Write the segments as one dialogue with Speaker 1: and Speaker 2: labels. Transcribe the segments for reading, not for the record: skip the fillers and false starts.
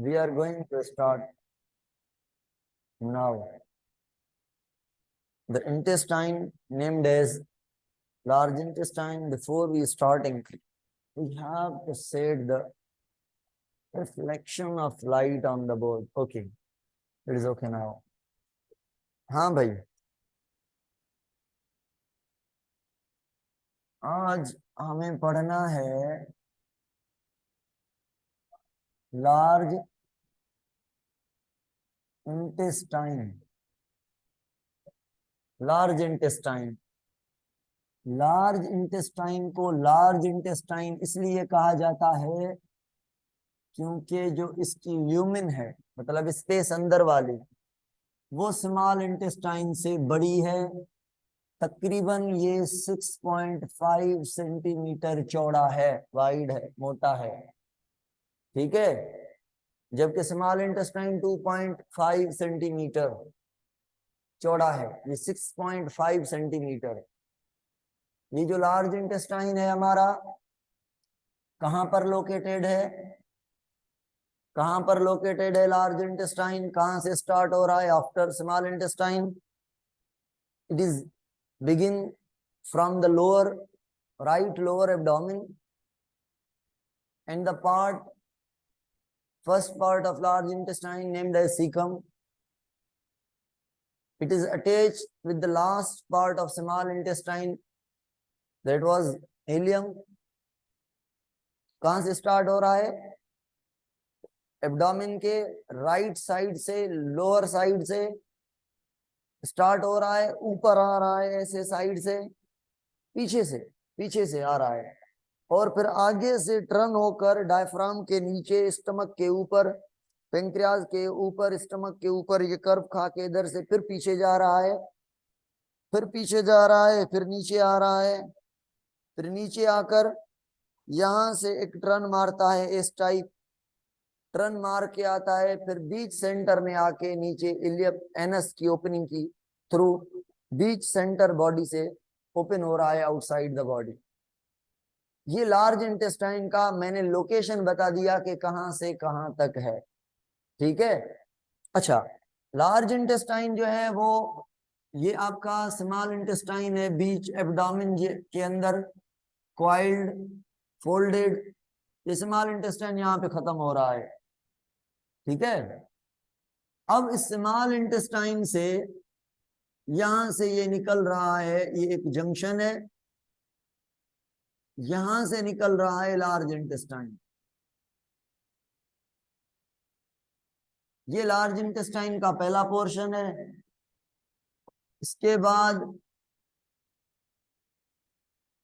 Speaker 1: We are going to start now. The intestine named as large intestine. Before we starting, we have to set the reflection of light on the board. Okay, it is okay now. हाँ भाई, आज हमें पढ़ना है large intestine. Large intestine, large intestine को large intestine इसलिए कहा जाता है क्योंकि जो इसकी ल्यूमिन है, मतलब स्पेस अंदर वाली, वो स्मॉल इंटेस्टाइन से बड़ी है। तकरीबन ये 6.5 सेंटीमीटर चौड़ा है, वाइड है, मोटा है। ठीक है, जबकि स्मॉल इंटेस्टाइन 2.5 सेंटीमीटर चौड़ा है, ये 6.5 सेंटीमीटर। ये जो लार्ज इंटेस्टाइन है हमारा, कहां पर लोकेटेड है? कहां पर लोकेटेड है लार्ज इंटेस्टाइन? कहां से स्टार्ट हो रहा है after small intestine? It is begin from the right lower abdomen, and the first part of large intestine named as cecum. It is attached with the last part of small intestine, that was ileum. कहां से start हो रहा है? Abdomen के right side से, lower side से start हो रहा है, ऊपर आ रहा है ऐसे साइड से, पीछे से आ रहा है, और फिर आगे से टर्न होकर डायफ्राम के नीचे, स्टमक के ऊपर, पेंक्रियाज के ऊपर, स्टमक के ऊपर ये कर्व खा के इधर से फिर पीछे जा रहा है, फिर पीछे जा रहा है, फिर नीचे आ रहा है, फिर नीचे आकर यहां से एक टर्न मारता है, इस टाइप टर्न मार के आता है, फिर बीच सेंटर में आके नीचे इलियम एनस की ओपनिंग की थ्रू बीच सेंटर बॉडी से ओपन हो रहा है आउटसाइड द बॉडी। ये लार्ज इंटेस्टाइन का मैंने लोकेशन बता दिया कि कहां से कहां तक है। ठीक है, अच्छा, लार्ज इंटेस्टाइन जो है वो, ये आपका स्मॉल इंटेस्टाइन है, बीच एब्डोमेन के अंदर कॉइल्ड, फोल्डेड। ये स्मॉल इंटेस्टाइन यहाँ पे खत्म हो रहा है। ठीक है, अब इस स्मॉल इंटेस्टाइन से, यहां से ये निकल रहा है, ये एक जंक्शन है, यहां से निकल रहा है लार्ज इंटेस्टाइन। ये लार्ज इंटेस्टाइन का पहला पोर्शन है। इसके बाद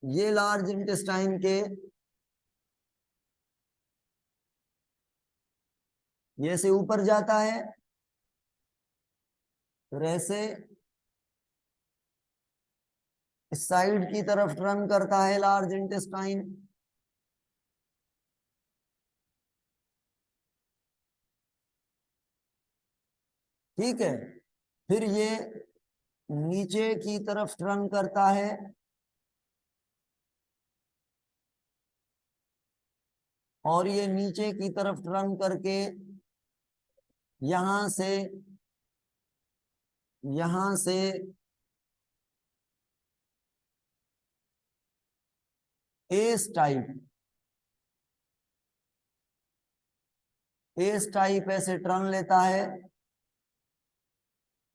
Speaker 1: ये लार्ज इंटेस्टाइन के ये से ऊपर जाता है, फिर ऐसे इस साइड की तरफ टर्न करता है लार्ज इंटेस्टाइन, ठीक है, फिर ये नीचे की तरफ टर्न करता है, और ये नीचे की तरफ टर्न करके यहां से एस टाइप ऐसे टर्न लेता है,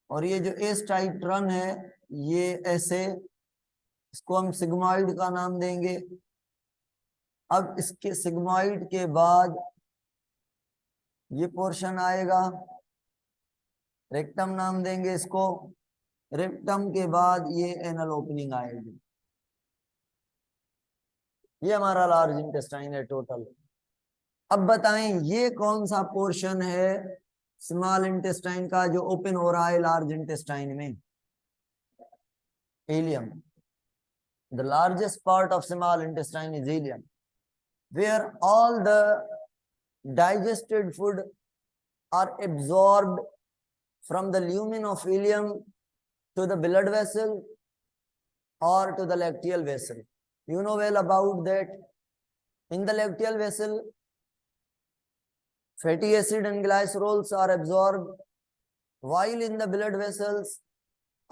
Speaker 1: और ये जो एस टाइप टर्न है, ये ऐसे, इसको हम सिग्मॉइड का नाम देंगे। अब इसके सिग्मॉइड के बाद ये पोर्शन आएगा, रेक्टम नाम देंगे इसको। रेक्टम के बाद ये एनल ओपनिंग आएगी। ये हमारा लार्ज इंटेस्टाइन है टोटल। अब बताएं ये कौन सा पोर्शन है स्मॉल इंटेस्टाइन का जो ओपन हो रहा है लार्ज इंटेस्टाइन में? Ilium. The largest part of small intestine is ileum, where all the digested food are absorbed from the lumen of ileum to the blood vessel or to the lacteal vessel. You know well about that. In the lacteal vessel, fatty acid and glycerols are absorbed, while in the blood vessels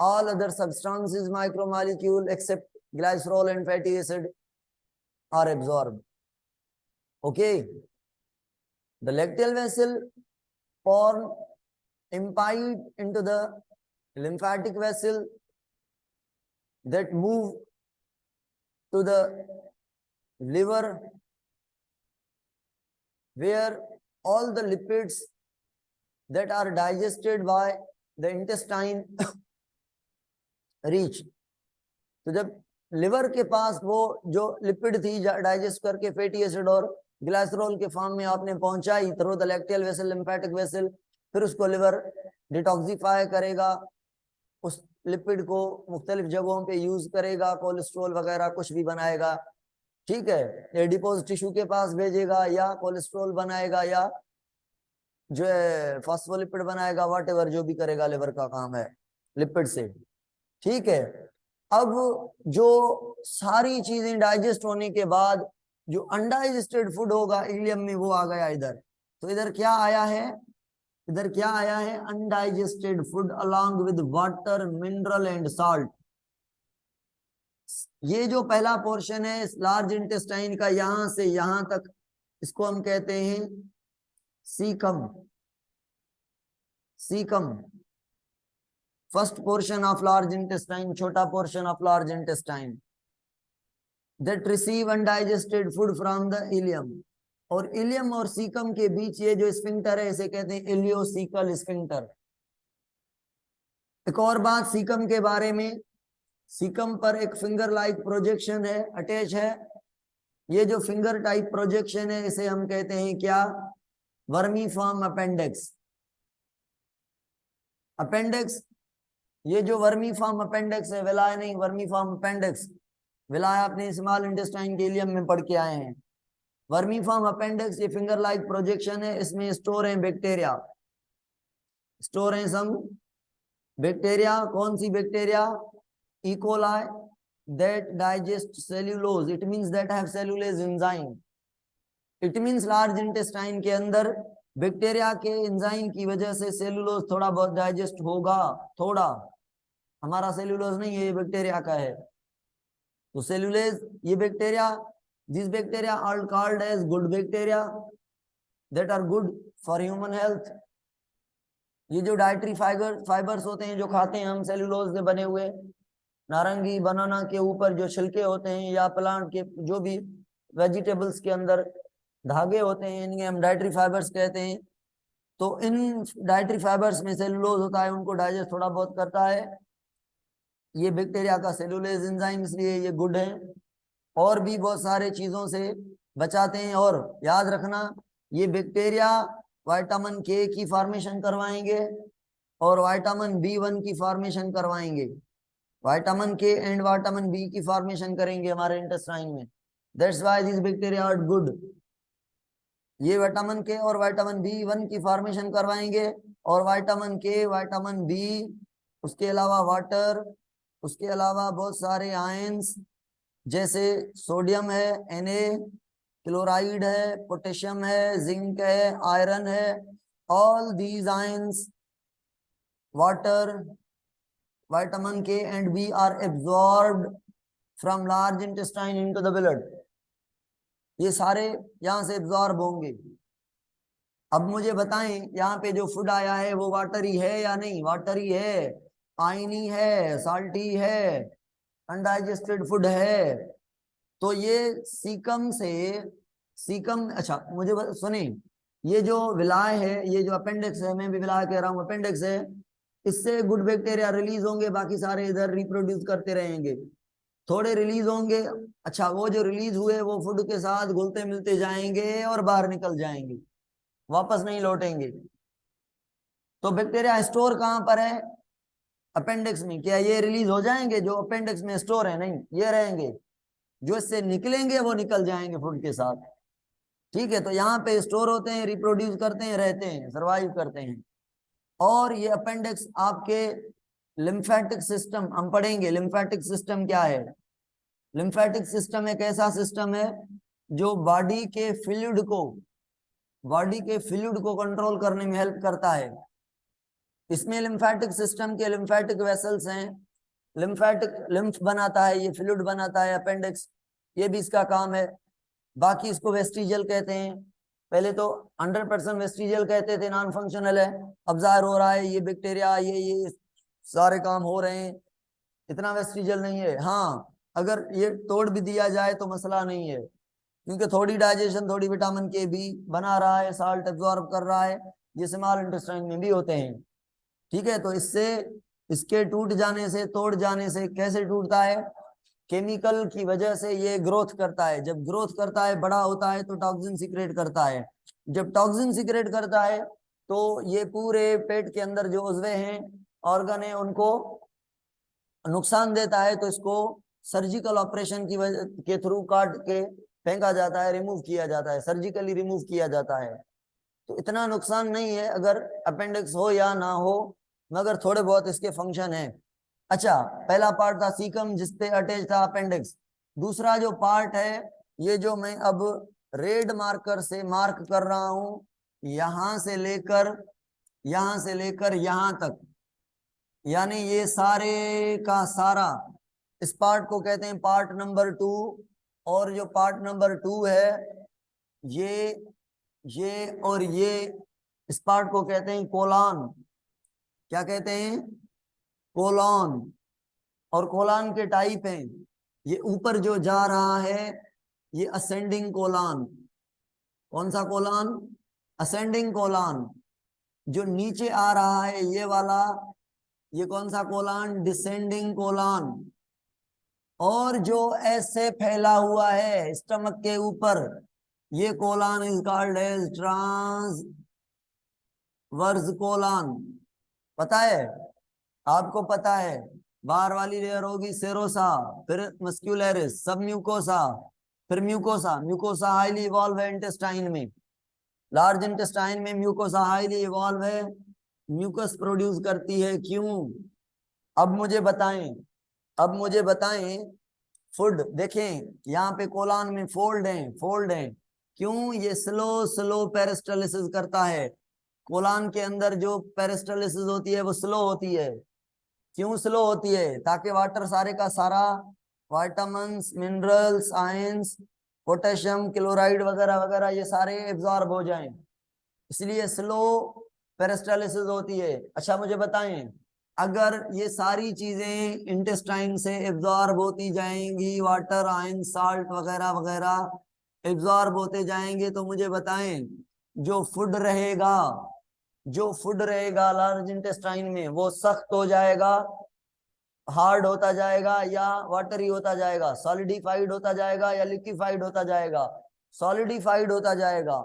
Speaker 1: all other substances micromolecule except glycerol and fatty acid are absorbed. Okay, the lacteal vessel form impide into the lymphatic vessel that move to the liver, where all the lipids that are digested by the intestine reach. तो जब liver के पास वो जो lipid थी digest करके fatty acid और glycerol के form में आपने पहुंचाई through the lacteal vessel, lymphatic vessel, फिर उसको लिवर डिटॉक्सिफाई करेगा, उस लिपिड को मुख्तलिफ जगहों पे यूज करेगा, कोलेस्ट्रॉल वगैरह कुछ भी बनाएगा, ठीक है, एडिपोज टिश्यू के पास भेजेगा या कोलेस्ट्रॉल बनाएगा या जो है फॉस्फोलिपिड बनाएगा, व्हाटएवर जो भी करेगा लिवर का काम है लिपिड से, ठीक है। अब जो सारी चीजें डाइजेस्ट होने के बाद जो अनडाइजेस्टेड फूड होगा इलियम में वो आ गया इधर, तो इधर क्या आया है, इधर क्या आया है, undigested food along with water, mineral and salt. ये जो पहला पोर्शन है लार्ज इंटेस्टाइन का, यहां से यहां तक, इसको हम कहते हैं caecum, caecum, first portion of large intestine, छोटा portion of large intestine that receive undigested food from the ileum। और इलियम और सीकम के बीच ये जो स्फिंक्टर है इसे कहते हैं इलियोसीकल स्फिंक्टर। एक और बात सीकम के बारे में, सीकम पर एक फिंगर लाइक प्रोजेक्शन है, अटैच है, ये जो फिंगर टाइप प्रोजेक्शन है इसे हम कहते हैं क्या, वर्मीफॉर्म अपेंडिक्स। अपेंडिक्स, ये जो वर्मीफॉर्म अपेंडिक्स है, विलाय नहीं, वर्मीफॉर्म अपेंडिक्स, विलाय अपने स्मॉल इंटेस्टाइन के इलियम में पढ़ के आए हैं। वर्मीफॉर्म अपेंडिक्स ये फिंगर लाइक प्रोजेक्शन है, इसमें स्टोर है बैक्टीरिया, स्टोर है सम बैक्टीरिया। कौन सी bacteria, E. coli that digest cellulose, it means that have cellulase enzyme, it means large intestine के अंदर बैक्टीरिया के एंजाइम की वजह से सेलुलोज थोड़ा बहुत डाइजेस्ट होगा, थोड़ा, हमारा सेलुलोज नहीं है, ये बैक्टीरिया का है। तो सेलुलेज, ये bacteria, this bacteria are called as good bacteria that are good for human health. ये जो डाइटरी फाइबर्स होते हैं जो खाते हैं हम सेलुलोज से बने हुए, नारंगी बनाना के ऊपर जो छिलके होते हैं या प्लांट के जो भी वेजिटेबल्स के अंदर धागे होते हैं, इन्हें हम डाइटरी फाइबर्स कहते हैं। तो इन डाइटरी फाइबर्स में सेलुलोज होता है, उनको डाइजेस्ट थोड़ा बहुत करता है ये बैक्टीरिया का सेलुलेज एंजाइम, इसलिए ये गुड है। और भी बहुत सारे चीजों से बचाते हैं। और याद रखना ये बैक्टीरिया विटामिन के की फॉर्मेशन करवाएंगे और विटामिन B1 की फॉर्मेशन करवाएंगे, vitamin K and vitamin B की फॉर्मेशन करेंगे हमारे इंटेस्टाइन में, that's why this bacteria are good. ये विटामिन के और विटामिन B1 की फॉर्मेशन करवाएंगे और विटामिन के, विटामिन बी, उसके अलावा वाटर, उसके अलावा बहुत सारे आयंस जैसे सोडियम है Na, क्लोराइड है, पोटेशियम है, जिंक है, आयरन है, all these ions, water, vitamin K and B are absorbed from large intestine into the blood। ये सारे यहां से एब्जॉर्ब होंगे। अब मुझे बताएं यहाँ पे जो फूड आया है वो वाटरी है या नहीं, वाटरी है, आयनी है, साल्टी है, अनडाइजेस्टेड फूड है। तो ये सीकम से, सीकम, अच्छा मुझे सुने, ये जो विलाय है, ये जो अपेंडिक्स है, मैं भी विलाय कह रहा हूँ, अपेंडिक्स है, इससे गुड बैक्टीरिया रिलीज होंगे, बाकी सारे इधर रिप्रोड्यूस करते रहेंगे, थोड़े रिलीज होंगे। अच्छा वो जो रिलीज हुए वो फूड के साथ घुलते मिलते जाएंगे और बाहर निकल जाएंगे, वापस नहीं लौटेंगे। तो बैक्टीरिया स्टोर कहां पर है, अपेंडिक्स में। क्या ये रिलीज हो जाएंगे जो अपेंडिक्स में स्टोर है, नहीं, ये रहेंगे, जो इससे निकलेंगे वो निकल जाएंगे फूड के साथ, ठीक है। तो यहाँ पे स्टोर होते हैं, रिप्रोड्यूस करते हैं, रहते हैं, सर्वाइव करते हैं। और ये अपेंडिक्स आपके लिम्फेटिक सिस्टम, हम पढ़ेंगे लिम्फेटिक सिस्टम क्या है। लिम्फेटिक सिस्टम एक ऐसा सिस्टम है जो बॉडी के फ्लूइड को बॉडी के फ्लूइड को कंट्रोल करने में हेल्प करता है। इसमें लिम्फेटिक सिस्टम के लिम्फेटिक वेसल्स हैं, लिम्फ बनाता है, ये फ्लूइड बनाता है अपेंडिक्स, ये भी इसका काम है। बाकी इसको वेस्टिजियल कहते हैं। पहले तो 100% वेस्टिजियल कहते थे, नॉन फंक्शनल है। अब जाहिर हो रहा है ये बैक्टीरिया ये सारे काम हो रहे हैं, इतना वेस्टिजियल नहीं है। हाँ, अगर ये तोड़ भी दिया जाए तो मसला नहीं है, क्योंकि थोड़ी डाइजेशन थोड़ी विटामिन के भी बना रहा है, साल्ट एब्जॉर्ब कर रहा है, ये स्मॉल इंटेस्टाइन में भी होते हैं। ठीक है, तो इससे इसके टूट जाने से, तोड़ जाने से, कैसे टूटता है, केमिकल की वजह से ये ग्रोथ करता है। जब ग्रोथ करता है, बड़ा होता है, तो टॉक्सिन सीक्रेट करता है। जब टॉक्सिन सीक्रेट करता है तो ये पूरे पेट के अंदर जो उज़वे हैं, ऑर्गन है, उनको नुकसान देता है। तो इसको सर्जिकल ऑपरेशन की वजह के थ्रू काट के फेंका जाता है, रिमूव किया जाता है, सर्जिकली रिमूव किया जाता है। तो इतना नुकसान नहीं है अगर अपेंडिक्स हो या ना हो, मगर थोड़े बहुत इसके फंक्शन है। अच्छा, पहला पार्ट था सीकम जिसपे अटैच था अपेंडिक्स। दूसरा जो पार्ट है, ये जो मैं अब रेड मार्कर से मार्क कर रहा हूं, यहां से लेकर यहां तक, यानी ये सारे का सारा, इस पार्ट को कहते हैं पार्ट नंबर 2। और जो पार्ट नंबर 2 है, ये और ये, इस पार्ट को कहते हैं कोलान। क्या कहते हैं? कोलॉन। और कोलान के टाइप हैं। ये ऊपर जो जा रहा है, ये असेंडिंग कोलान। कौन सा कोलान? असेंडिंग कोलान। जो नीचे आ रहा है ये वाला, ये कौन सा कोलान? डिसेंडिंग कोलान। और जो ऐसे फैला हुआ है स्टमक के ऊपर, ये colon is called as transverse colon. पता है? आपको पता है, बाहर वाली लेयर होगी सेरोसा, फिर मस्क्यूलरिस, सब म्यूकोसा, फिर म्यूकोसा। म्यूकोसा हाईली इवॉल्व है इंटेस्टाइन में, लार्ज इंटेस्टाइन में म्यूकोसा हाईली इवॉल्व है, म्यूकस प्रोड्यूस करती है। क्यों? अब मुझे बताएं, फूड देखें, यहाँ पे कोलान में फोल्ड हैं। क्यों? ये स्लो पेरिस्टालिसिस करता है। कोलान के अंदर जो पेरिस्टालिसिस होती है वो स्लो होती है। क्यों स्लो होती है? ताकि वाटर सारे का सारा, vitamins, minerals, ions, potassium chloride वगैरह वगैरह, ये सारे एब्जॉर्ब हो जाएं, इसलिए स्लो पेरिस्टालिसिस होती है। अच्छा, मुझे बताएं, अगर ये सारी चीजें इंटेस्टाइन से एब्जॉर्ब होती जाएंगी, वाटर, आयन, साल्ट वगैरह वगैरह एब्जॉर्ब होते जाएंगे, तो मुझे बताएं, जो फूड रहेगा लार्ज इंटेस्टाइन में, वो सख्त हो जाएगा, हार्ड होता जाएगा, या वाटरी होता जाएगा, सॉलिडिफाइड होता जाएगा, या लिक्विफाइड होता जाएगा? सॉलिडिफाइड होता जाएगा।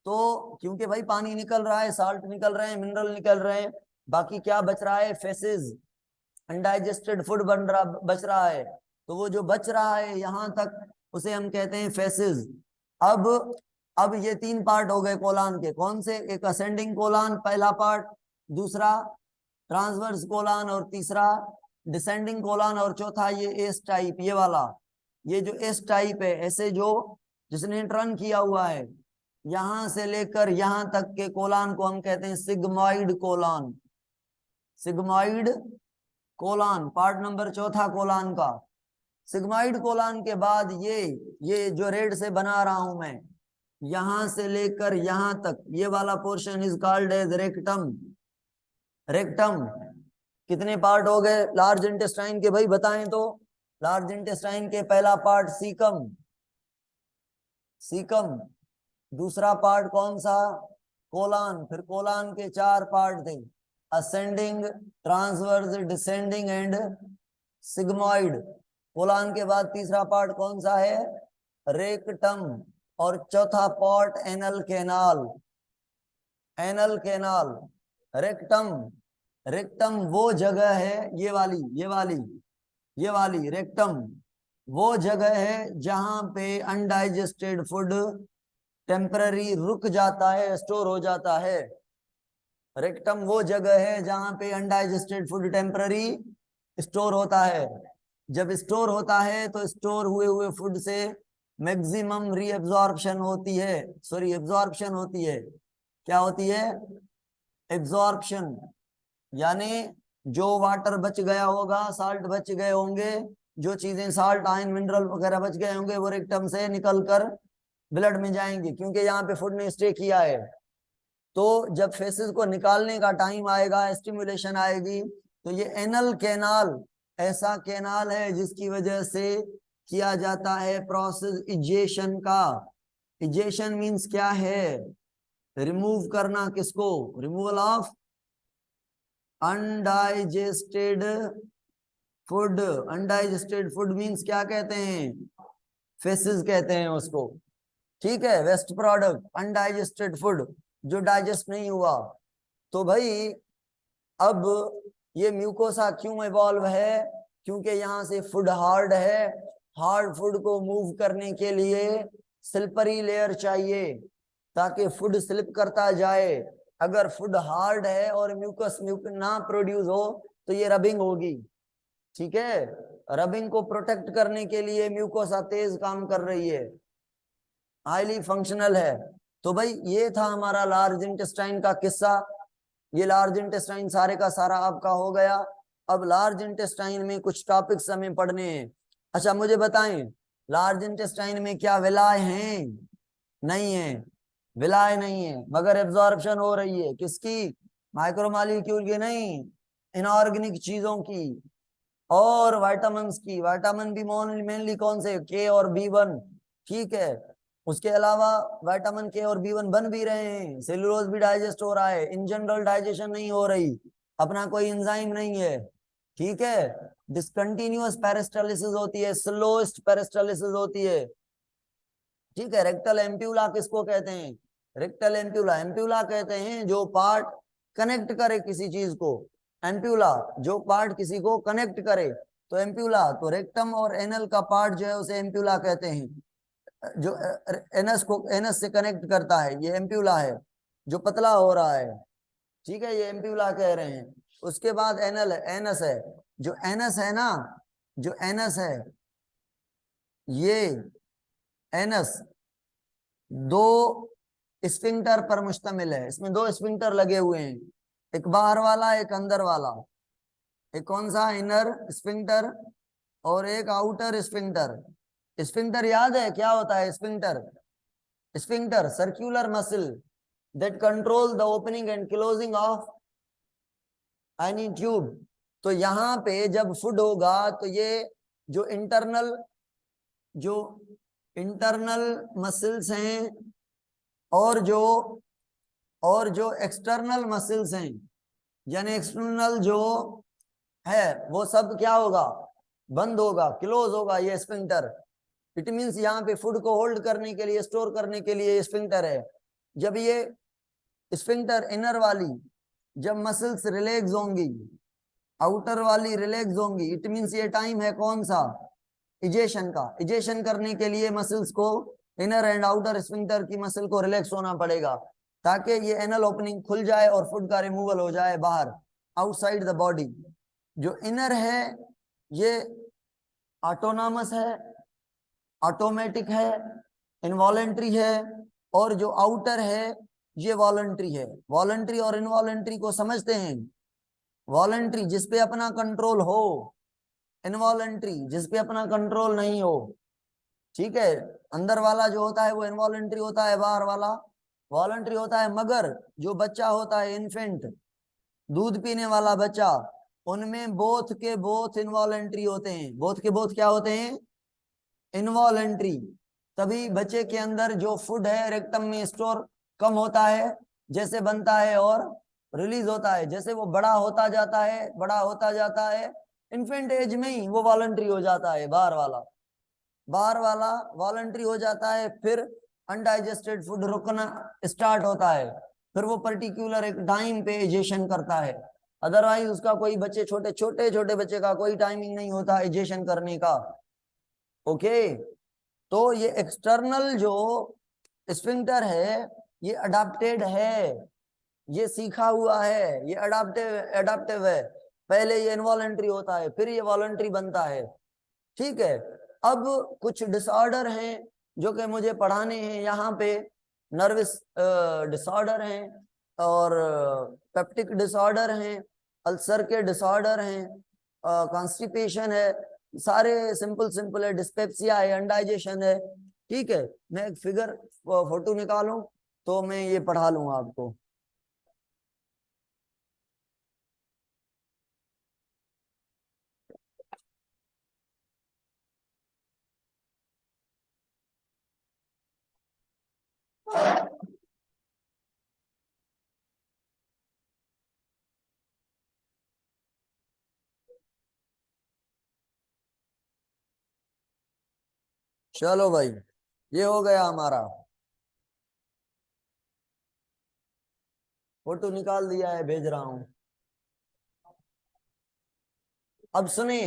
Speaker 1: तो क्योंकि भाई पानी निकल रहा है, साल्ट निकल रहे हैं, मिनरल निकल रहे हैं, बाकी क्या बच रहा है? फेसेस, अनडाइजेस्टेड फूड बच रहा है। तो वो जो बच रहा है यहां तक, उसे हम कहते हैं फेसेस। अब अब ये 3 पार्ट हो गए कोलान के। कौन से? एक असेंडिंग कोलान पहला पार्ट, दूसरा ट्रांसवर्स कोलान, और तीसरा डिसेंडिंग कोलान, और चौथा ये एस टाइप, ये वाला। ये जो एस टाइप है, ऐसे जो जिसने टर्न किया हुआ है, यहां से लेकर यहां तक के कोलान को हम कहते हैं sigmoid Kolhan. Sigmoid Kolhan part number चौथा कोलान का। सिग्मॉइड कोलान के बाद ये जो रेड से बना रहा हूं मैं, यहां से लेकर यहां तक, ये वाला portion is called as rectum. Rectum. कितने पार्ट हो गए लार्ज इंटेस्टाइन के भाई, बताएं तो? लार्ज इंटेस्टाइन के पहला पार्ट सीकम, दूसरा पार्ट कौन सा? कोलान। फिर कोलान के 4 पार्ट थे, ascending, transverse, descending and sigmoid. Kolhan के बाद तीसरा पार्ट कौन सा है? रेक्टम। और चौथा पार्ट एनल कैनाल। रेक्टम। वो जगह है, ये वाली रेक्टम वो जगह है जहां पे अनडाइजेस्टेड फूड टेम्पररी रुक जाता है, स्टोर हो जाता है। रेक्टम वो जगह है जहां पे अनडाइजेस्टेड फूड टेम्पररी स्टोर होता है। जब स्टोर होता है तो स्टोर हुए फूड से मैक्सिमम रीअब्जॉर्प्शन होती है, सॉरी एब्जॉर्प्शन होती है। क्या होती है? एब्जॉर्प्शन। यानी जो वाटर बच गया होगा, साल्ट बच गए होंगे, जो चीजें साल्ट आयन मिनरल वगैरह बच गए होंगे वो रेक्टम से निकल कर ब्लड में जाएंगे, क्योंकि यहाँ पे फूड ने स्टे किया है। तो जब फेसेस को निकालने का टाइम आएगा, स्टिमुलेशन आएगी, तो ये एनल कैनाल ऐसा कैनाल है जिसकी वजह से किया जाता है प्रोसेस इजेशन का। इजेशन मीन्स क्या है? रिमूव करना। किसको? Removal of undigested food. Undigested food means क्या कहते हैं? फेसेस कहते हैं उसको। ठीक है, वेस्ट प्रोडक्ट, अनडाइजेस्टेड फूड, जो डाइजेस्ट नहीं हुआ। तो भाई अब ये म्यूकोसा क्यों इवॉल्व है? क्योंकि यहाँ से फूड हार्ड है। हार्ड फूड को मूव करने के लिए स्लिपरी लेयर चाहिए, ताकि फूड स्लिप करता जाए। अगर फूड हार्ड है और म्यूकस ना प्रोड्यूस हो तो ये रबिंग होगी। ठीक है, रबिंग को प्रोटेक्ट करने के लिए म्यूकोसा तेज काम कर रही है, हाईली फंक्शनल है। तो भाई ये था हमारा लार्ज इंटेस्टाइन का किस्सा। ये लार्ज इंटेस्टाइन सारे का सारा आपका हो गया। अब लार्ज इंटेस्टाइन में कुछ टॉपिक्स हमें पढ़ने हैं। अच्छा मुझे बताएं, लार्ज इंटेस्टाइन में क्या विलाय हैं? नहीं है, विलाय नहीं है, मगर एब्जॉर्प्शन हो रही है। किसकी? माइक्रोमॉलिक्यूल की नहीं, इनऑर्गेनिक चीजों की और विटामिन की। विटामिन भी मेनली कौन से? के और बी1। ठीक है, उसके अलावा विटामिन के और बी1 बन भी रहे हैं, सेलुलोज भी डाइजेस्ट हो रहा है। इन जनरल डाइजेशन नहीं हो रही, अपना कोई एंजाइम नहीं है। ठीक है, डिसकंटिन्यूअस पेरिस्टालिसिस होती है, स्लोएस्ट पेरिस्टालिसिस होती है। ठीक है, रेक्टल एम्प्यूला किसको कहते हैं? रेक्टल एम्प्यूला, एम्प्यूला कहते हैं जो पार्ट कनेक्ट करे किसी चीज को। एम्प्यूला जो पार्ट किसी को कनेक्ट करे, तो एम्प्यूला। तो रेक्टम और एनल का पार्ट जो है उसे एम्प्यूला कहते हैं। जो एनस को एनस से कनेक्ट करता है, ये एम्प्यूला है। जो पतला हो रहा है, ठीक है, ये एम्प्यूला कह रहे हैं। उसके बाद एनल है, एनस है। जो एनस है ना, जो एनस है, ये एनस दो स्फिंक्टर पर मुश्तमिल है। इसमें दो स्फिंक्टर लगे हुए हैं, एक बाहर वाला एक अंदर वाला। एक कौन सा? इनर स्फिंक्टर और एक आउटर स्फिंक्टर। स्फिंक्टर याद है क्या होता है? Sphincter, sphincter circular muscle that control the opening and closing of any tube. तो यहाँ पे जब फूड होगा तो ये जो जो इंटरनल मसल्स हैं और जो एक्सटर्नल मसल्स हैं, यानी एक्सटर्नल जो है वो सब क्या होगा? बंद होगा, क्लोज होगा ये स्फिंक्टर। इट मींस यहाँ पे फूड को होल्ड करने के लिए, स्टोर करने के लिए स्फिंक्टर है। जब ये स्फिंक्टर इनर वाली, जब मसल्स रिलैक्स होंगी, आउटर वाली रिलैक्स होंगी, इट मींस ये टाइम है कौन सा? इजेशन का। इजेशन करने के लिए मसल्स को, इनर एंड आउटर स्फिंक्टर की मसल को रिलैक्स होना पड़ेगा, ताकि ये एनल ओपनिंग खुल जाए और फूड का रिमूवल हो जाए बाहर, आउटसाइड द बॉडी। जो इनर है ये ऑटोनॉमस है, ऑटोमेटिक है, इनवॉलेंट्री है। और जो आउटर है ये वॉलंटरी है। वॉलंटरी और इनवॉलेंट्री को समझते हैं? वॉलंटरी जिसपे अपना कंट्रोल हो, इनवॉलंटरी जिसपे अपना कंट्रोल नहीं हो। ठीक है, अंदर वाला जो होता है वो इनवॉलंटरी होता है, बाहर वाला वॉलंटरी होता है। मगर जो बच्चा होता है, इन्फेंट, दूध पीने वाला बच्चा, उनमें बोथ के बोथ इनवॉलंटरी होते हैं। बोथ के बोथ क्या होते हैं? इनवॉलंटरी। तभी बच्चे के अंदर जो फूड है रेक्टम में स्टोर कम होता है, जैसे बनता है और रिलीज होता है। जैसे वो बड़ा होता जाता है, बड़ा होता जाता है, इन्फेंट एज में ही वो वॉलंटरी हो जाता है। बाहर वाला वॉलंटरी हो जाता है, फिर अनडाइजेस्टेड फूड रुकना स्टार्ट होता है, फिर वो पर्टिकुलर एक टाइम पे एजेशन करता है। अदरवाइज उसका कोई बच्चे, छोटे छोटे बच्चे का कोई टाइमिंग नहीं होता एजेशन करने का। ओके, तो ये एक्सटर्नल जो स्फिंक्टर है ये अडाप्टेड है, ये सीखा हुआ है, ये अडाप्टिव है। पहले ये इनवॉलंटरी होता है, फिर ये वॉलंटरी बनता है। ठीक है, अब कुछ डिसऑर्डर हैं जो कि मुझे पढ़ाने हैं। यहाँ पे नर्वस डिसऑर्डर हैं और पेप्टिक डिसऑर्डर हैं, अल्सर के डिसऑर्डर हैं, कॉन्स्टिपेशन है, सारे सिंपल सिंपल है, डिस्पेप्सिया है, अनडाइजेशन है। ठीक है, मैं एक फिगर फोटो निकालूं तो मैं ये पढ़ा लूंगा आपको। चलो भाई, ये हो गया हमारा, फोटो निकाल दिया है, भेज रहा हूं। अब सुनी,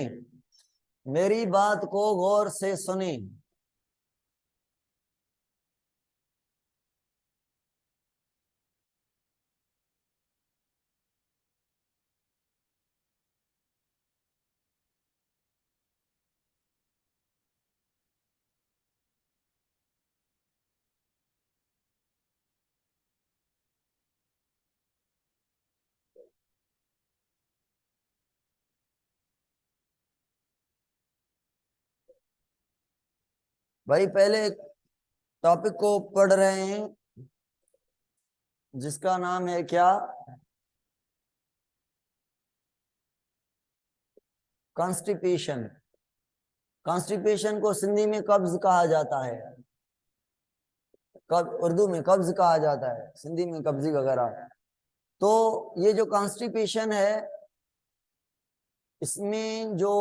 Speaker 1: मेरी बात को गौर से सुनी। भाई पहले टॉपिक को पढ़ रहे हैं जिसका नाम है क्या, कॉन्स्टिपेशन। कॉन्स्टिपेशन को सिंधी में कब्ज कहा जाता है, कब उर्दू में कब्ज कहा जाता है, सिंधी में कब्जी वगैरह। तो ये जो कॉन्स्टिपेशन है, इसमें जो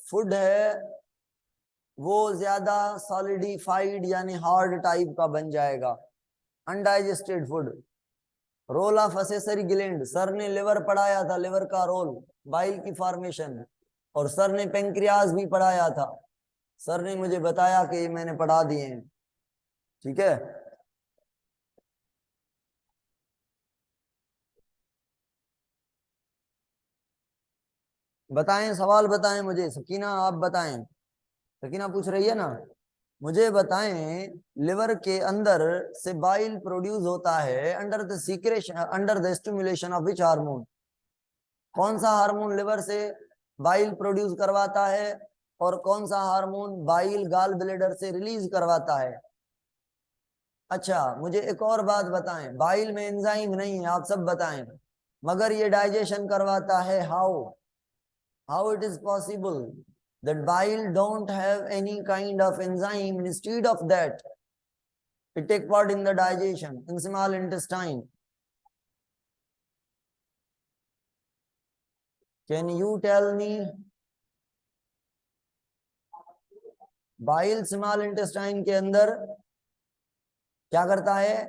Speaker 1: फूड है वो ज्यादा सॉलिडिफाइड यानी हार्ड टाइप का बन जाएगा, undigested food. Role of accessory gland, sir ने लिवर पढ़ाया था, लिवर का रोल बाइल की फॉर्मेशन। और सर ने पेंक्रियाज भी पढ़ाया था, सर ने मुझे बताया कि मैंने पढ़ा दिए हैं। ठीक है, बताएं, सवाल बताएं मुझे। सकीना आप बताएं, सकीना पूछ रही है ना, मुझे बताएं। लिवर के अंदर से बाइल प्रोड्यूस होता है under the secretion, under the stimulation of which hormone. कौन सा हार्मोन लिवर से बाइल प्रोड्यूस करवाता है और कौन सा हार्मोन बाइल गाल ब्लेडर से रिलीज करवाता है। अच्छा, मुझे एक और बात बताएं, बाइल में एंजाइम नहीं है, आप सब बताएं, मगर ये डाइजेशन करवाता है। How it is possible that bile don't have any kind of enzyme, instead of that it take part in the digestion in small intestine? Can you tell me? Bile small intestine के अंदर क्या करता है,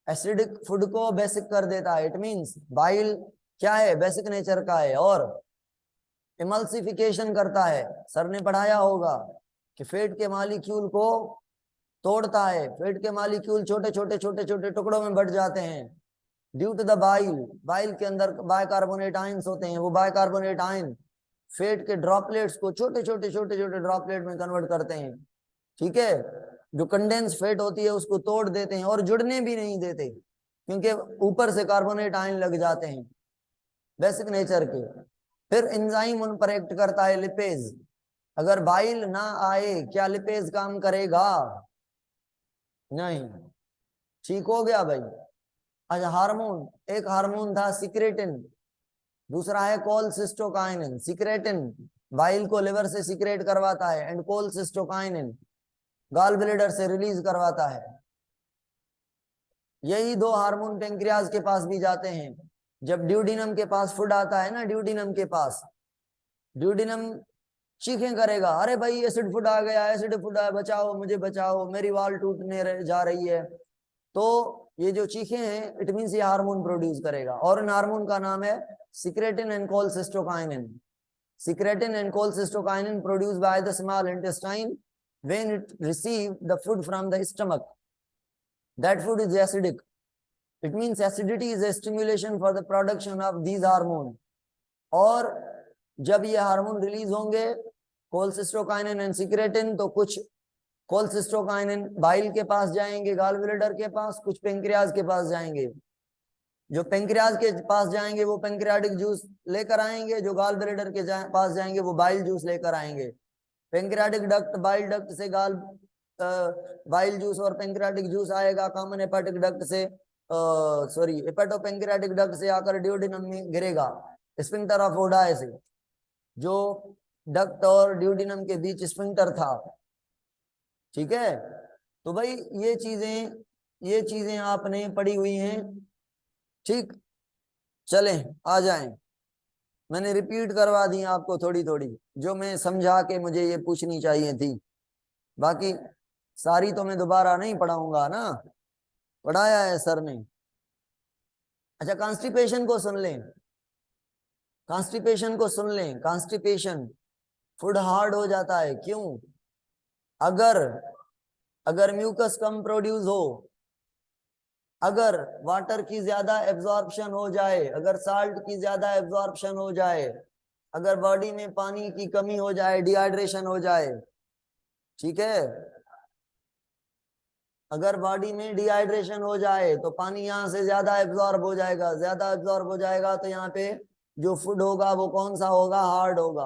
Speaker 1: acidic food को basic कर देता है। It means bile क्या है, बेसिक नेचर का है, और इमल्सिफिकेशन करता है। सर ने पढ़ाया होगा कि फेट के मालिक्यूल को तोड़ता है, फेट के मालिक्यूल छोटे छोटे छोटे छोटे टुकड़ों में बढ़ जाते हैं due to the bile. Bile के अंदर बाइकार्बोनेट आयंस होते हैं, वो बाइकार्बोनेट आयन फेट के ड्रॉपलेट्स को छोटे छोटे छोटे छोटे ड्रॉपलेट में कन्वर्ट करते हैं। ठीक है, जो कंडेंस फेट होती है उसको तोड़ देते हैं और जुड़ने भी नहीं देते, क्योंकि ऊपर से कार्बोनेट आयन लग जाते हैं बेसिक नेचर के। फिर एंजाइम उन पर एक्ट करता है, लिपेज। अगर बाइल ना आए, क्या लिपेज काम करेगा? नहीं। ठीक हो गया भाई। अच्छा, हार्मोन, एक हार्मोन था सिक्रेटिन, दूसरा है कोलसिस्टोकाइनिन। सिक्रेटिन बाइल को लिवर से सिक्रेट करवाता है एंड कोलसिस्टोकाइनिन गॉल ब्लेडर से रिलीज करवाता है। यही दो हार्मोन पेंक्रियाज के पास भी जाते हैं। जब ड्यूडिनम के पास फूड आता है ना, ड्यूडिनम के पास, ड्यूडिनम चीखें करेगा, अरे भाई एसिड फूड आ गया, एसिड फूड आया, बचाओ मुझे बचाओ, मेरी वाल टूटने जा रही है। तो ये जो चीखें हैं, इट मींस ये हार्मोन प्रोड्यूस करेगा, और इन हार्मोन का नाम है secretin and cholecystokinin. Secretin and cholecystokinin produced by the small intestine when it receive the food from the stomach. That food is acidic. It means acidity is a stimulation for the production of these hormones. और जब ये hormone release होंगे कोलसिस्टोकाइनिन and secretin, तो कुछ कोलसिस्टोकाइनिन bile के पास जाएंगे, gall bladder के पास, कुछ पेंक्रियाज के पास जाएंगे। जो पेंक्रियाज के पास जाएंगे वो पेंक्रियाटिक जूस लेकर आएंगे, जो गाल ब्लैडर के पास जाएंगे वो बाइल जूस लेकर आएंगे। पेंक्रियाटिक डक्ट, बाइल डक्ट से गाल बाइल जूस और पेंक्रियाटिक जूस आएगा, कॉमन हेपाटिक डक्ट से सॉरी हेपेटोपेंक्रियाटिक डक्ट से आकर ड्यूडेनम में गिरेगा, स्फिंक्टर ऑफ ओडाई से, जो डक्ट और ड्यूडेनम के बीच स्फिंक्टर था। ठीक है, तो भाई ये चीजें आपने पढ़ी हुई हैं। ठीक, चलें आ जाएं, मैंने रिपीट करवा दी आपको थोड़ी थोड़ी, जो मैं समझा के मुझे ये पूछनी चाहिए थी, बाकी सारी तो मैं दोबारा नहीं पढ़ाऊंगा ना, पढ़ाया है सर ने। अच्छा, कॉन्स्टिपेशन को सुन लें, कॉन्स्टिपेशन को सुन लें। कॉन्स्टिपेशन, फूड हार्ड हो जाता है, क्यों? अगर म्यूकस कम प्रोड्यूस हो, अगर वाटर की ज्यादा एब्जॉर्प्शन हो जाए, अगर साल्ट की ज्यादा एब्जॉर्प्शन हो जाए, अगर बॉडी में पानी की कमी हो जाए, डिहाइड्रेशन हो जाए, ठीक है, अगर बॉडी में डिहाइड्रेशन हो जाए तो पानी यहाँ से ज्यादा एब्जॉर्ब हो जाएगा, ज्यादा एब्जॉर्ब हो जाएगा तो यहाँ पे जो फूड होगा वो कौन सा होगा? हार्ड होगा।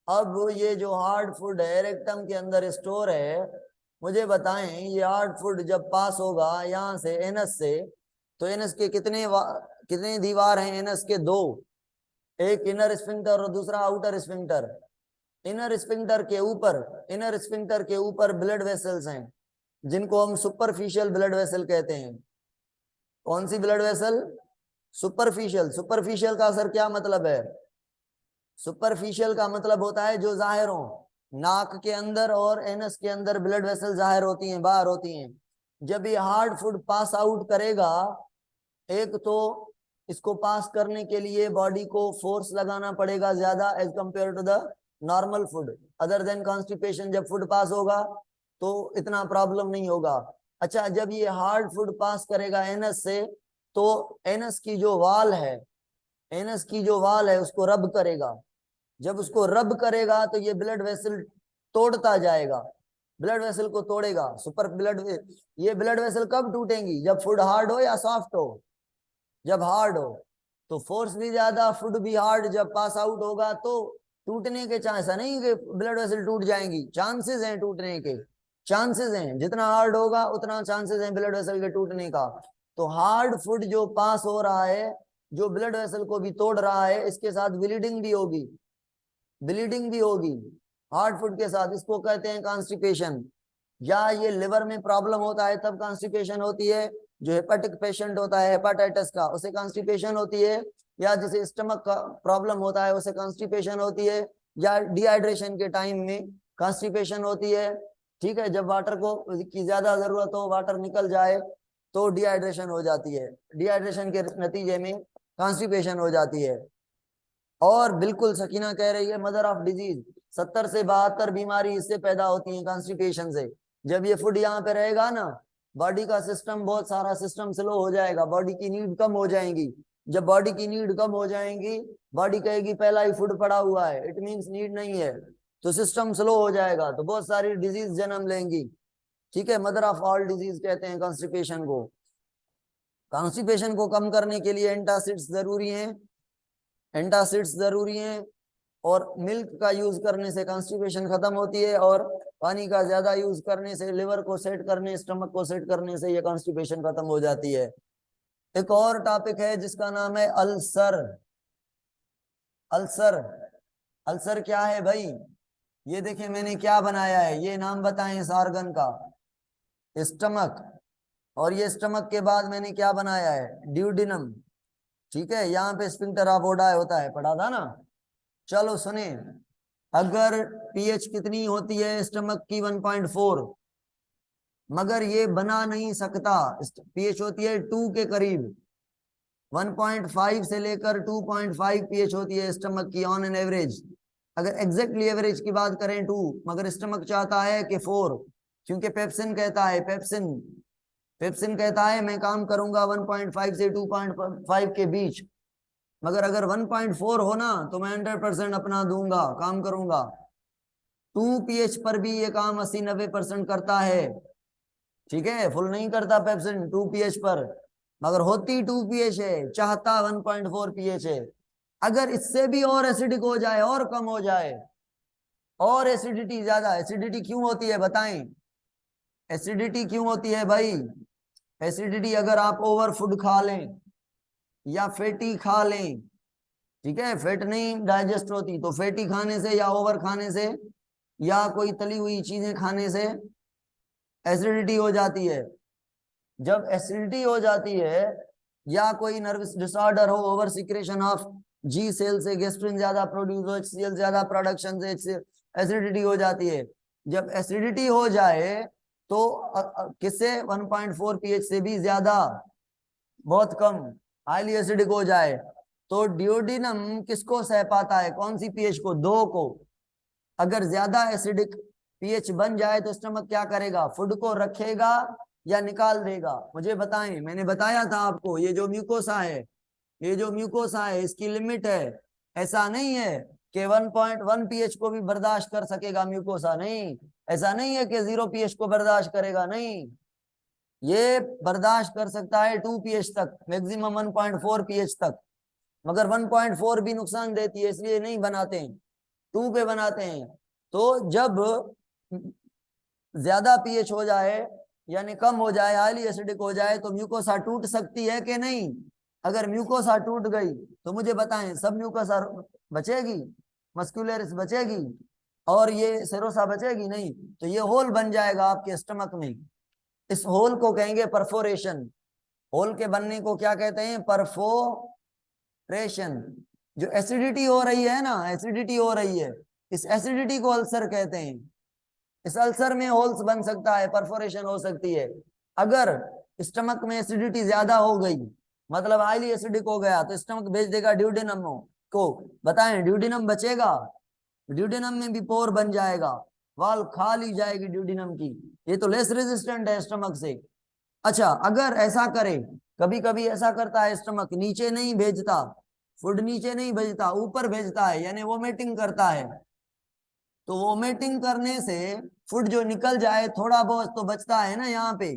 Speaker 1: अब ये जो हार्ड फूड है रेक्टम के अंदर स्टोर है, मुझे बताएं ये हार्ड फूड जब पास होगा यहाँ से एनस से, तो एनस के कितने दीवार हैं? एनस के दो, एक इनर स्फिंक्टर और दूसरा आउटर स्फिंक्टर। इनर स्फिंक्टर के ऊपर ब्लड वेसल्स हैं, जिनको हम सुपरफिशियल ब्लड वेसल कहते हैं। कौन सी ब्लड वेसल? सुपरफिशियल। सुपरफिशियल का सर क्या मतलब है? सुपरफिशियल का मतलब होता है जो जाहिर हो, नाक के अंदर और एनस के अंदर ब्लड वेसल जाहिर होती हैं, बाहर होती हैं। जब ये हार्ड फूड पास आउट करेगा, एक तो इसको पास करने के लिए बॉडी को फोर्स लगाना पड़ेगा ज्यादा as compare to the normal food. Other than constipation, जब फूड पास होगा तो इतना प्रॉब्लम नहीं होगा। अच्छा, जब ये हार्ड फूड पास करेगा एनस से, तो एनस की जो वाल है, एनस की जो वाल है उसको रब करेगा। जब उसको रब करेगा तो ये ब्लड वेसल तोड़ता जाएगा, ब्लड वेसल को तोड़ेगा। ये ब्लड वेसल कब टूटेंगी? जब फूड हार्ड हो या सॉफ्ट हो? जब हार्ड हो। तो फोर्स भी ज्यादा, फूड भी हार्ड, जब पास आउट होगा तो टूटने के चांस नहीं कि ब्लड वेसल टूट जाएंगी, चांसेस हैं टूटने के, चांसेस हैं। जितना हार्ड होगा उतना चांसेस हैं ब्लड वेसल के टूटने का। तो हार्ड फूड जो पास हो रहा है, जो ब्लड वेसल को भी तोड़ रहा है, इसके साथ ब्लीडिंग भी होगी, ब्लीडिंग भी होगी हार्ड फूड के साथ। इसको कहते हैं कॉन्स्टिपेशन। या ये लिवर में प्रॉब्लम होता है तब कॉन्स्टिपेशन होती है। जो हेपेटिक पेशेंट होता है हेपाटाइटिस का, उसे कॉन्स्टिपेशन होती है। या जिसे स्टमक का प्रॉब्लम होता है उसे कॉन्स्टिपेशन होती है। या डिहाइड्रेशन के टाइम में कॉन्स्टिपेशन होती है। ठीक है, जब वाटर को की ज्यादा जरूरत हो, वाटर निकल जाए तो डिहाइड्रेशन हो जाती है, डिहाइड्रेशन के नतीजे में कॉन्स्टिपेशन हो जाती है। और बिल्कुल सकीना कह रही है, मदर ऑफ डिजीज, 70 से 72 बीमारी इससे पैदा होती है, कॉन्स्टिपेशन से। जब ये फूड यहाँ पे रहेगा ना, बॉडी का सिस्टम, बहुत सारा सिस्टम स्लो हो जाएगा, बॉडी की नीड कम हो जाएंगी। जब बॉडी की नीड कम हो जाएंगी, बॉडी कहेगी पहला ही फूड पड़ा हुआ है, इट मीन्स नीड नहीं है, तो सिस्टम स्लो हो जाएगा, तो बहुत सारी डिजीज जन्म लेंगी। ठीक है, मदर ऑफ ऑल डिजीज कहते हैं कॉन्स्टिपेशन को। कॉन्स्टिपेशन को कम करने के लिए एंटासिड्स जरूरी हैं, एंटासिड्स जरूरी हैं। और मिल्क का यूज करने से कॉन्स्टिपेशन खत्म होती है, और पानी का ज्यादा यूज करने से, लिवर को सेट करने, स्टमक को सेट करने से ये कॉन्स्टिपेशन खत्म हो जाती है। एक और टॉपिक है जिसका नाम है अल्सर। अल्सर, अल्सर क्या है भाई? ये देखिए मैंने क्या बनाया है, ये नाम बताएं इस ऑर्गन का, स्टमक। और ये स्टमक के बाद मैंने क्या बनाया है? ड्यूडिनम। ठीक है, यहाँ पे स्फिंक्टर ऑफ ओडाई होता है, पढ़ा था ना। चलो सुने, अगर पीएच कितनी होती है स्टमक की? 1.4, मगर ये बना नहीं सकता। पीएच होती है 2 के करीब, 1.5 से लेकर 2.5 पीएच होती है स्टमक की ऑन एन एवरेज। अगर एग्जैक्टली एवरेज की बात करें 2, मगर स्टमक चाहता है कि 4, क्योंकि पेप्सिन कहता है, पेप्सिन कहता है मैं काम करूंगा 1.5 से 2.5 के बीच। मगर अगर 1.4 हो ना तो मैं 100% अपना दूंगा, काम करूंगा। 2 pH पर भी ये काम 80-90% करता है। ठीक है, फुल नहीं करता पेप्सिन 2 pH पर, मगर होती 2 pH है, चाहता 1.4 pH है। अगर इससे भी और एसिडिक हो जाए और कम हो जाए, और एसिडिटी ज्यादा, एसिडिटी क्यों होती है बताएं? एसिडिटी क्यों होती है भाई? एसिडिटी अगर आप ओवर फूड खा लें या फैटी खा लें, ठीक है, फैट नहीं डाइजेस्ट होती तो फैटी खाने से या ओवर खाने से या कोई तली हुई चीजें खाने से एसिडिटी हो जाती है। जब एसिडिटी हो जाती है या कोई नर्वस डिसऑर्डर हो, over secretion of G cell से गैस्ट्रिन ज्यादा प्रोड्यूस हो, HCl ज्यादा प्रोडक्शन से एसिडिटी हो जाती है। जब एसिडिटी हो जाए तो किससे 1.4 pH से भी ज्यादा, बहुत कम, हाईली एसिडिक हो जाए तो डिओडिनम किसको सह पाता है? कौन सी पीएच को? 2 को। अगर ज्यादा एसिडिक पीएच बन जाए तो स्टमक क्या करेगा? फूड को रखेगा या निकाल देगा? मुझे बताएं। मैंने बताया था आपको, ये जो म्यूकोसा है, ये जो म्यूकोसा है इसकी लिमिट है। ऐसा नहीं है कि 1.1 पीएच को भी बर्दाश्त कर सकेगा म्यूकोसा, नहीं। ऐसा नहीं है कि 0 पीएच को बर्दाश्त करेगा, नहीं। ये बर्दाश्त कर सकता है 2 पीएच तक, मैक्सिमम 1.4 पीएच तक, मगर 1.4 भी नुकसान देती है, इसलिए नहीं बनाते हैं, 2 पे बनाते हैं। तो जब ज्यादा पीएच हो जाए यानी कम हो जाए, हाईली एसिडिक हो जाए, तो म्यूकोसा टूट सकती है कि नहीं? अगर म्यूकोसा टूट गई तो मुझे बताएं, सब म्यूकोसा बचेगी? मस्कुलरिस बचेगी और ये सेरोसा बचेगी? नहीं। तो ये होल बन जाएगा आपके स्टमक में। इस होल को कहेंगे परफोरेशन। होल के बनने को क्या कहते हैं? परफोरेशन। जो एसिडिटी हो रही है ना, एसिडिटी हो रही है, इस एसिडिटी को अल्सर कहते हैं। इस अल्सर में होल्स बन सकता है, परफोरेशन हो सकती है। अगर स्टमक में एसिडिटी ज्यादा हो गई, मतलब हाईली एसिडिक हो गया, तो स्टमक भेज देगा ड्यूडेनम को। बताएं, ड्यूडेनम बचेगा? ड्यूडेनम में भी पोर बन जाएगा, वाल खा ली जाएगी ड्यूडेनम की। ये तो लेस रेजिस्टेंट है स्टमक से। अच्छा, अगर ऐसा करे, कभी कभी ऐसा करता है स्टमक, नीचे नहीं भेजता फूड, नीचे नहीं भेजता, ऊपर भेजता है, यानी वोमिटिंग करता है। तो वोमिटिंग करने से फूड जो निकल जाए, थोड़ा बहुत तो बचता है ना यहाँ पे,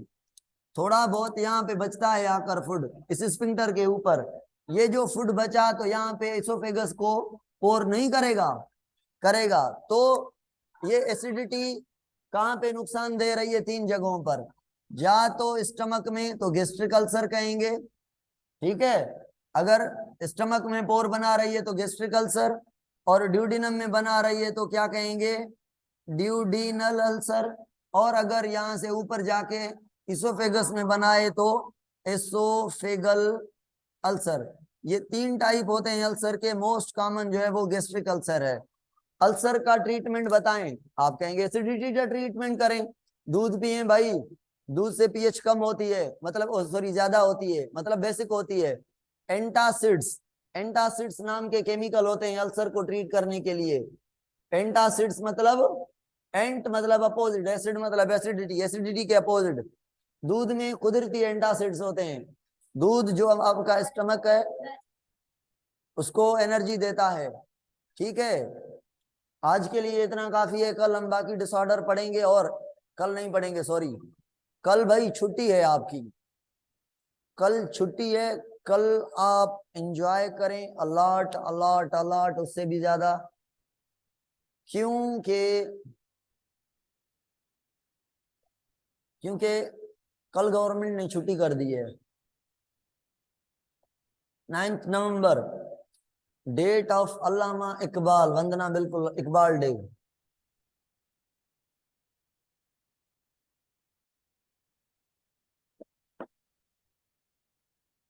Speaker 1: थोड़ा बहुत यहाँ पे बचता है आकर फूड, इस स्फिंक्टर के ऊपर। ये जो फूड बचा तो यहाँ पे इसोफेगस को पोर नहीं करेगा? करेगा। तो ये एसिडिटी कहाँ पे नुकसान दे रही है? 3 जगहों पर। या तो स्टमक में तो गैस्ट्रिक अल्सर कहेंगे, ठीक है। अगर स्टमक में पोर बना रही है तो गैस्ट्रिक अल्सर, और ड्यूडिनम में बना रही है तो क्या कहेंगे? Duodenal ulcer. और अगर यहाँ से ऊपर जाके इसोफेगस में बनाए तो एसोफेगल अल्सर। ये 3 टाइप होते हैं अल्सर के। मोस्ट कॉमन जो है वो गैस्ट्रिक अल्सर है। अल्सर का ट्रीटमेंट बताएं। आप कहेंगे एसिडिटी का ट्रीटमेंट करें, दूध पिए भाई, दूध से पीएच कम होती है, मतलब सॉरी ज्यादा होती है, मतलब बेसिक होती है। एंटासिड्स, एंटासिड्स नाम के केमिकल होते हैं अल्सर को ट्रीट करने के लिए। एंटासिड्स मतलब, एंट मतलब अपोजिट, एसिड मतलब एसिडिटी, एसिडिटी के अपोजिट। दूध में कुदरती एंटासिड्स होते हैं। दूध जो आपका स्टमक है उसको एनर्जी देता है, ठीक है। आज के लिए इतना काफी है, कल हम बाकी डिसऑर्डर पढ़ेंगे। और कल नहीं पढ़ेंगे, सॉरी, कल भाई छुट्टी है आपकी, कल छुट्टी है। कल आप एंजॉय करें अलॉट अलॉट अलॉट, उससे भी ज्यादा, क्योंकि क्योंकि कल गवर्नमेंट ने छुट्टी कर दी है। 9 नवंबर, डेट ऑफ अल्लामा इकबाल, वंदना बिल्कुल, इकबाल डे।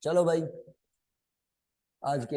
Speaker 1: चलो भाई, आज के